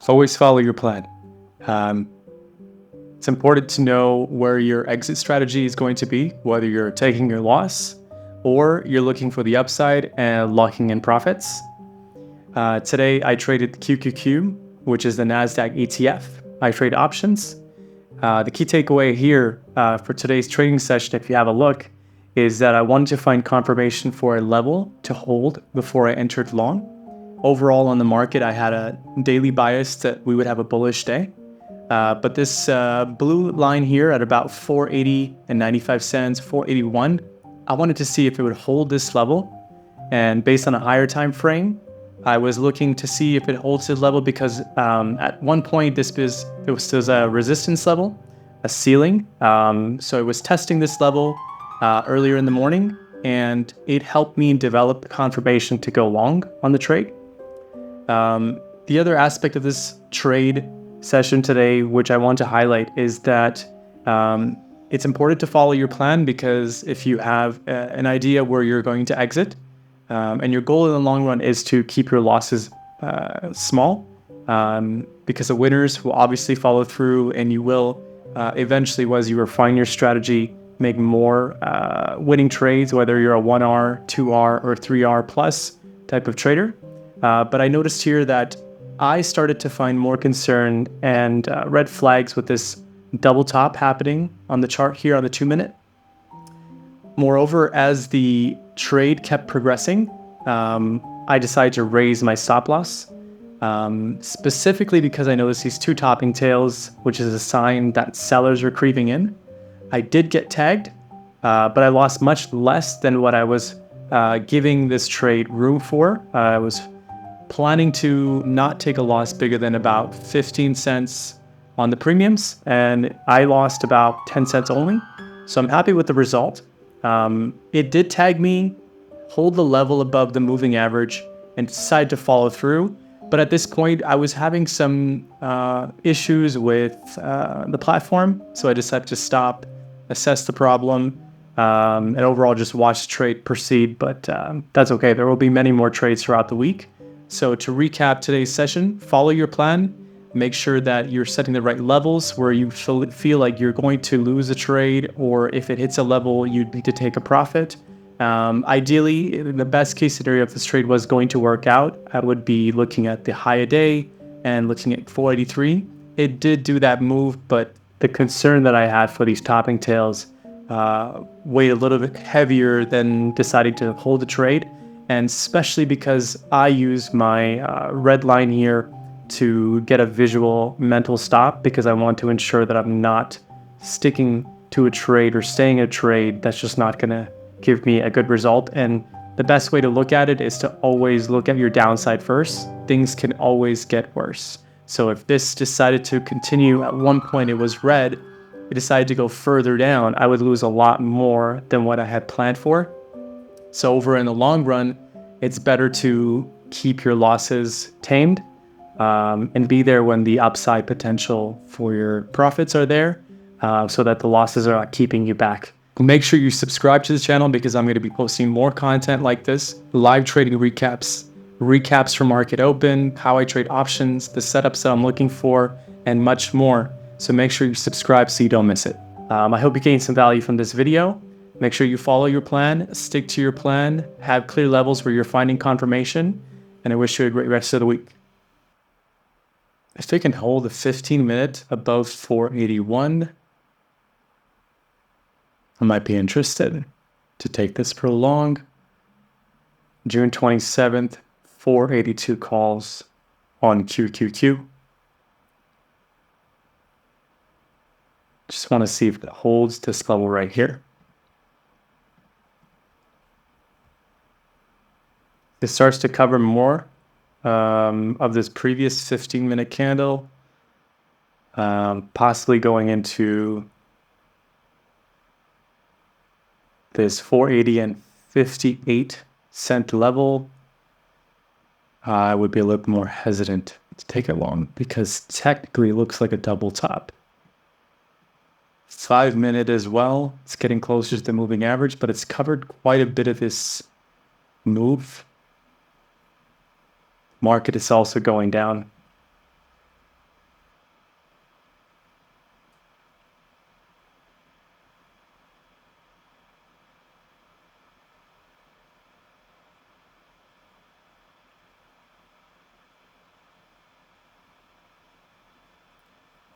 Always follow your plan. Um, it's important to know where your exit strategy is going to be, whether you're taking your loss or you're looking for the upside and locking in profits. Today, I traded QQQ, which is the NASDAQ ETF. I trade options. The key takeaway here for today's trading session, if you have a look, is that I wanted to find confirmation for a level to hold before I entered long. Overall on the market, I had a daily bias that we would have a bullish day. But this blue line here at about 480 and 95 cents, 481, I wanted to see if it would hold this level. And based on a higher time frame, I was looking to see if it holds this level because at one point it was a resistance level, a ceiling. So it was testing this level earlier in the morning, and it helped me develop the confirmation to go long on the trade. The other aspect of this trade session today, which I want to highlight, is that it's important to follow your plan, because if you have an idea where you're going to exit, and your goal in the long run is to keep your losses small, because the winners will obviously follow through, and you will eventually, as you refine your strategy, make more winning trades, whether you're a 1R, 2R, or 3R plus type of trader. But I noticed here that I started to find more concern and red flags with this double top happening on the chart here on the 2-minute. Moreover, as the trade kept progressing, I decided to raise my stop loss, specifically because I noticed these two topping tails, which is a sign that sellers are creeping in. I did get tagged, but I lost much less than what I was giving this trade room for. I was planning to not take a loss bigger than about 15 cents on the premiums, and I lost about 10 cents only. So I'm happy with the result. It did tag me, hold the level above the moving average, and decide to follow through. But at this point, I was having some issues with the platform, so I decided to stop, assess the problem, and overall just watch the trade proceed. But that's okay. There will be many more trades throughout the week. So to recap today's session, follow your plan. Make sure that you're setting the right levels where you feel like you're going to lose a trade, or if it hits a level, you need to take a profit. Ideally, in the best case scenario, if this trade was going to work out, I would be looking at the high a day and looking at 483. It did do that move, but the concern that I had for these topping tails weighed a little bit heavier than deciding to hold the trade. And especially because I use my red line here to get a visual mental stop, because I want to ensure that I'm not sticking to a trade or staying in a trade that's just not going to give me a good result. And the best way to look at it is to always look at your downside first. Things can always get worse. So if this decided to continue, at one point it was red, it decided to go further down, I would lose a lot more than what I had planned for. So over in the long run, it's better to keep your losses tamed and be there when the upside potential for your profits are there, so that the losses are not keeping you back. Make sure you subscribe to the channel, because I'm going to be posting more content like this, live trading recaps from market open, how I trade options, the setups that I'm looking for, and much more. So make sure you subscribe so you don't miss it. I hope you gained some value from this video. Make sure you follow your plan, stick to your plan, have clear levels where you're finding confirmation, and I wish you a great rest of the week. If they can hold a 15-minute above 481, I might be interested to take this for long. June 27th, 482 calls on QQQ. Just want to see if it holds this level right here. It starts to cover more of this previous 15-minute candle, possibly going into this 480 and 58 cent level. I would be a little more hesitant to take it long, because technically it looks like a double top. 5-minute as well. It's getting closer to the moving average, but it's covered quite a bit of this move. Market is also going down.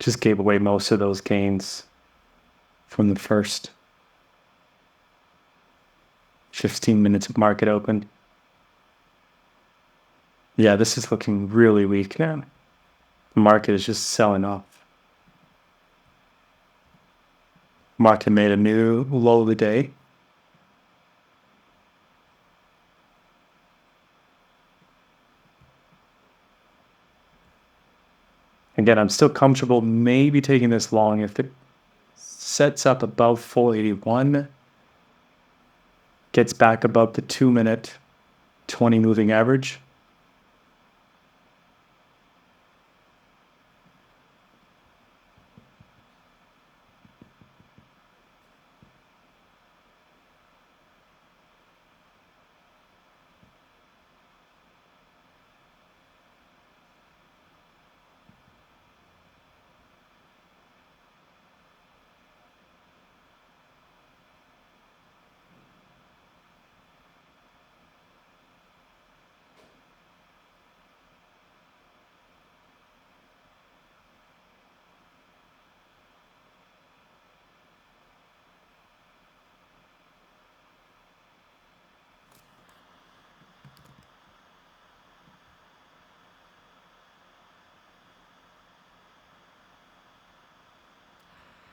Just gave away most of those gains from the first 15 minutes of market open. Yeah, this is looking really weak now. The market is just selling off. Market made a new low of the day. Again, I'm still comfortable maybe taking this long if it sets up above 481, gets back above the 2-minute 20 moving average.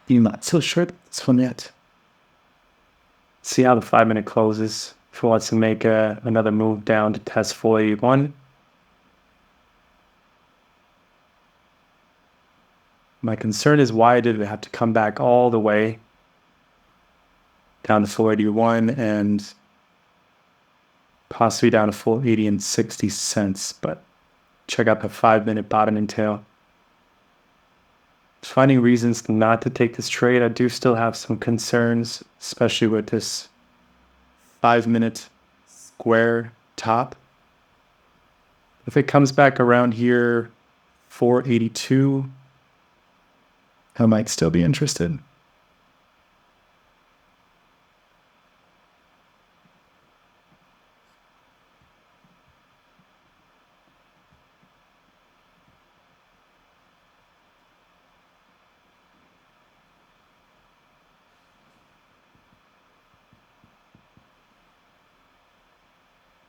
I'm not so sure about this one yet. See how the 5-minute closes. If it wants to make another move down to test 481. My concern is why did it have to come back all the way down to 481 and possibly down to 480 and 60 cents. But check out the 5-minute bottom and tail. Finding reasons not to take this trade. I do still have some concerns, especially with this 5-minute square top. If it comes back around here, 482, I might still be interested.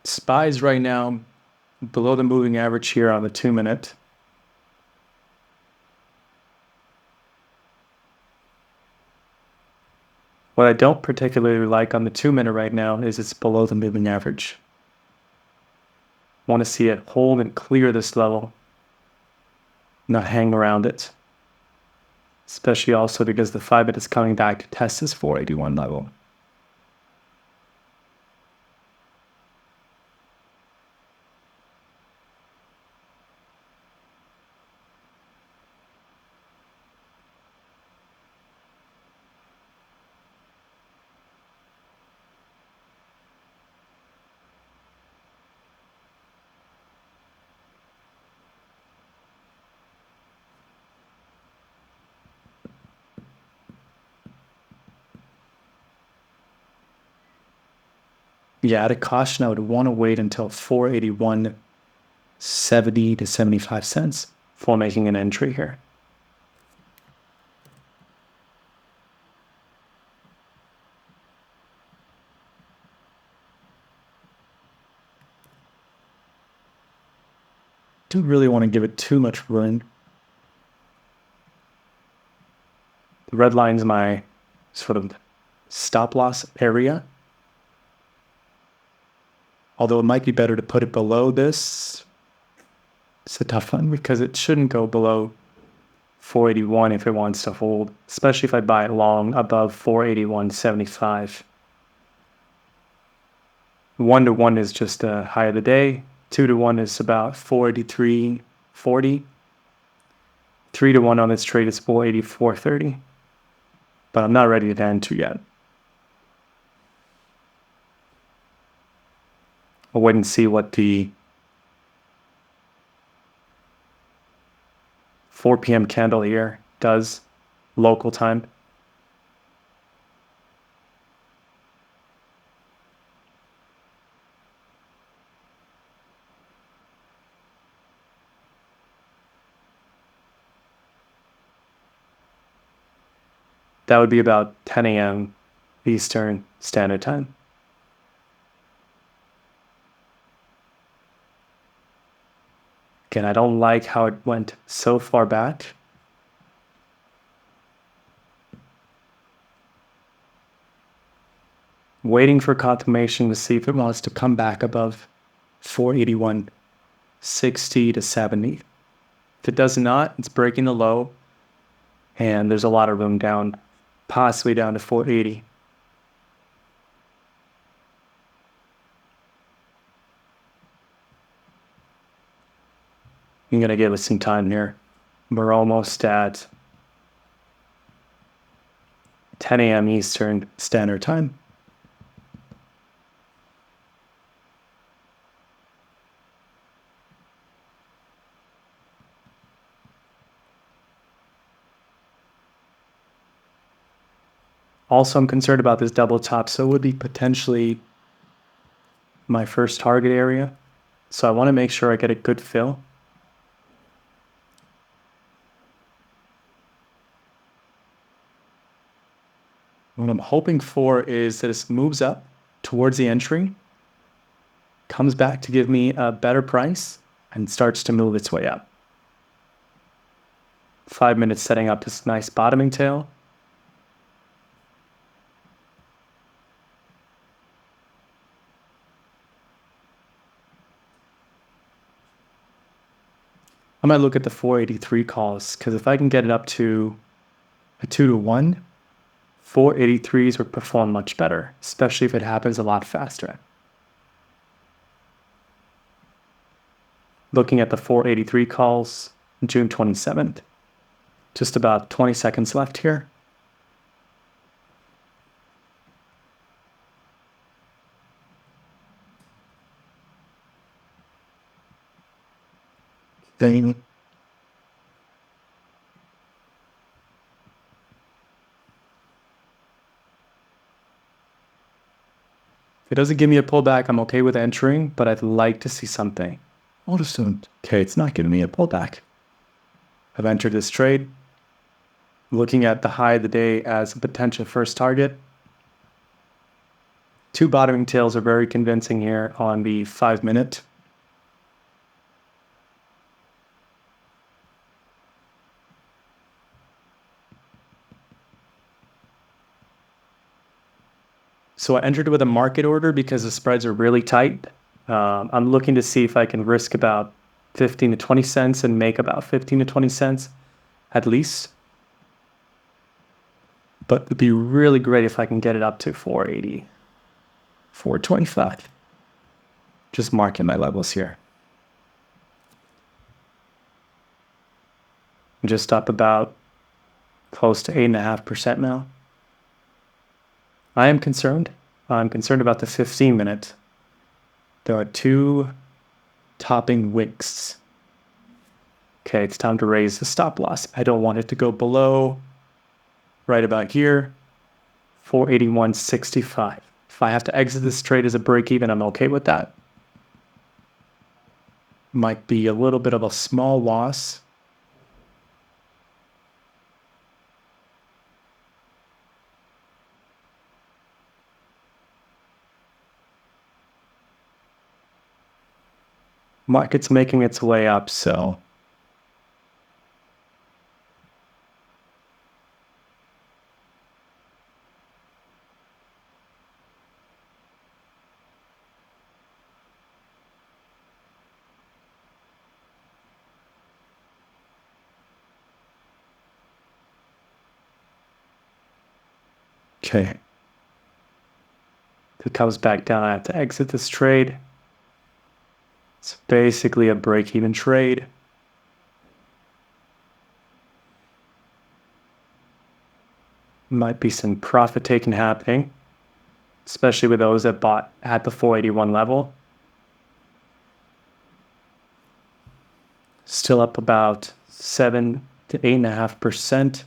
SPY's right now below the moving average here on the 2-minute. What I don't particularly like on the 2-minute right now is it's below the moving average. Want to see it hold and clear this level, not hang around it. Especially also because the 5-minute is coming back to test this 481 level. Yeah, at a caution, I would want to wait until 481.70 to 75 cents before making an entry here. Don't really want to give it too much room. The red line's my sort of stop loss area. Although it might be better to put it below this. It's a tough one because it shouldn't go below 481 if it wants to hold, especially if I buy it long above 481.75. 1-to-1 is just a high of the day. 2-to-1 is about 483.40. 3-to-1 on this trade is 484.30. But I'm not ready to enter yet. I'll wait and see what the 4 p.m. candle here does local time. That would be about 10 a.m. Eastern Standard Time. Again, I don't like how it went so far back. Waiting for confirmation to see if it wants to come back above 481.60 to 70. If it does not, it's breaking the low, and there's a lot of room down, possibly down to 480. I'm going to give it some time here. We're almost at 10 a.m. Eastern Standard Time. Also, I'm concerned about this double top, so it would be potentially my first target area. So I want to make sure I get a good fill. What I'm hoping for is that it moves up towards the entry, comes back to give me a better price, and starts to move its way up. 5 minutes setting up this nice bottoming tail. I might look at the 483 calls, because if I can get it up to a 2-to-1, 483s would perform much better, especially if it happens a lot faster. Looking at the 483 calls, June 27th. Just about 20 seconds left here. Then if it doesn't give me a pullback, I'm okay with entering, but I'd like to see something. Okay, it's not giving me a pullback. I've entered this trade, looking at the high of the day as a potential first target. 2 bottoming tails are very convincing here on the 5-minute. So I entered with a market order because the spreads are really tight. I'm looking to see if I can risk about 15 to 20 cents and make about 15 to 20 cents at least. But it'd be really great if I can get it up to 480, 425. Just marking my levels here. I'm just up about close to 8.5% now. I am concerned. I'm concerned about the 15-minute. There are 2 topping wicks. Okay, it's time to raise the stop loss. I don't want it to go below right about here, 481.65. If I have to exit this trade as a break even, I'm okay with that. Might be a little bit of a small loss. Market's making its way up, so okay. If it comes back down, I have to exit this trade. It's basically a break-even trade. Might be some profit taking happening, especially with those that bought at the 481 level. Still up about 7 to 8.5%.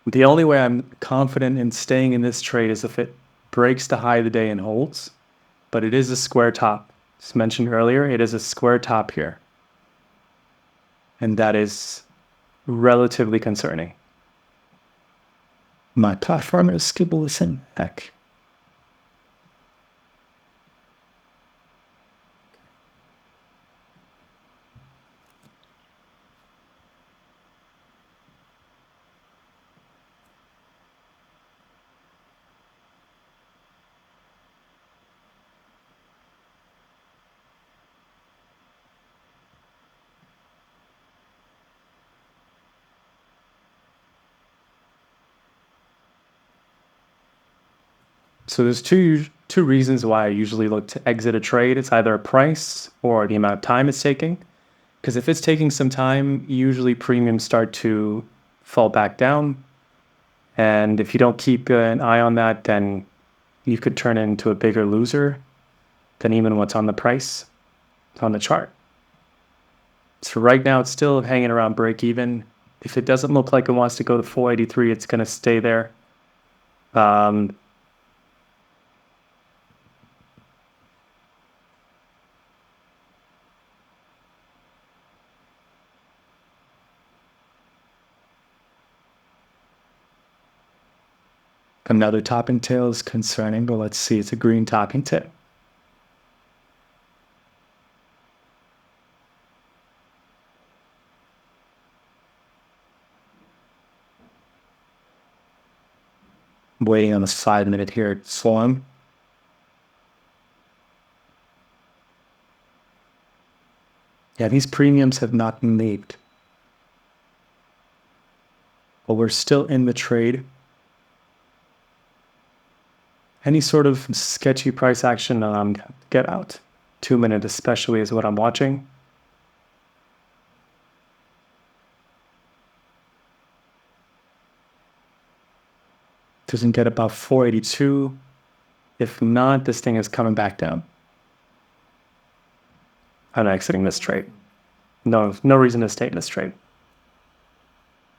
The only way I'm confident in staying in this trade is if it breaks the high of the day and holds. But it is a square top. As mentioned earlier, it is a square top here. And that is relatively concerning. My platform is skibbleless heck. So there's two reasons why I usually look to exit a trade. It's either a price or the amount of time it's taking. Because if it's taking some time, usually premiums start to fall back down. And if you don't keep an eye on that, then you could turn into a bigger loser than even what's on the price on the chart. So right now it's still hanging around break even. If it doesn't look like it wants to go to 483, it's going to stay there. Another topping tail is concerning, but let's see. It's a green topping tail. I'm waiting on the 5 minute here to slow him. Yeah, these premiums have not been leaked. But we're still in the trade. Any sort of sketchy price action, get out. 2 minute especially is what I'm watching. Doesn't get above 482. If not, this thing is coming back down. I'm exiting this trade. No reason to stay in this trade.